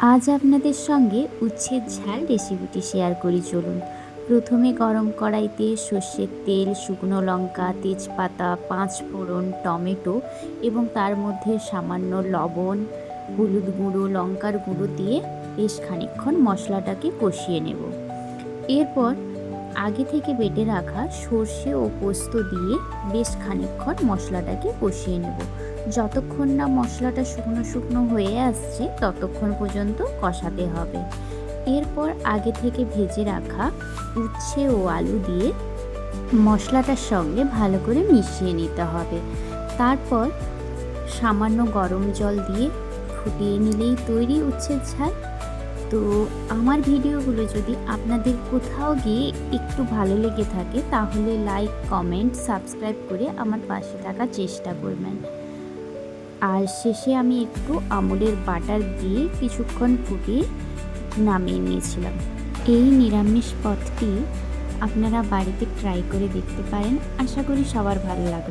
আজ আপনাদের সঙ্গে উচ্ছের ঝাল রেসিপিটি শেয়ার করি চলুন। প্রথমে গরম কড়াইতে সর্ষের তেল, শুকনো লঙ্কা, তেজপাতা, 5 ফোড়ন, টমেটো এবং তার মধ্যে সামান্য লবণ, হলুদ গুঁড়ো, লঙ্কার গুঁড়ো দিয়ে বেশ খানিকক্ষণ মশলাটাকে কষিয়ে নেব। এরপর আগে থেকে বেটে রাখা সর্ষে ও পোস্ত দিয়ে বেশ খানিকক্ষণ মশলাটাকে কষিয়ে নেব। যতক্ষণ না মশলাটা শুকনো শুকনো হয়ে আসছে ততক্ষণ পর্যন্ত কষাতে হবে। এরপর আগে থেকে ভেজে রাখা উচ্ছে ও আলু দিয়ে মশলাটার সঙ্গে ভালো করে মিশিয়ে নিতে হবে। তারপর সামান্য গরম জল দিয়ে ফুটিয়ে নিলেই তৈরি উচ্ছের ঝাল। তো আমার ভিডিওগুলো যদি আপনাদের কোথাও গিয়ে একটু ভালো লেগে থাকে তাহলে লাইক, কমেন্ট, সাবস্ক্রাইব করে আমার পাশে থাকার চেষ্টা করবেন। আর শেষে আমি একটু আমুলের বাটার দিয়ে কিছুক্ষণ ফুটিয়ে নামিয়ে নিয়েছিলাম। এই নিরামিষ পদটি আপনারা বাড়িতে ট্রাই করে দেখতে পারেন। আশা করি সবার ভালো লাগবে।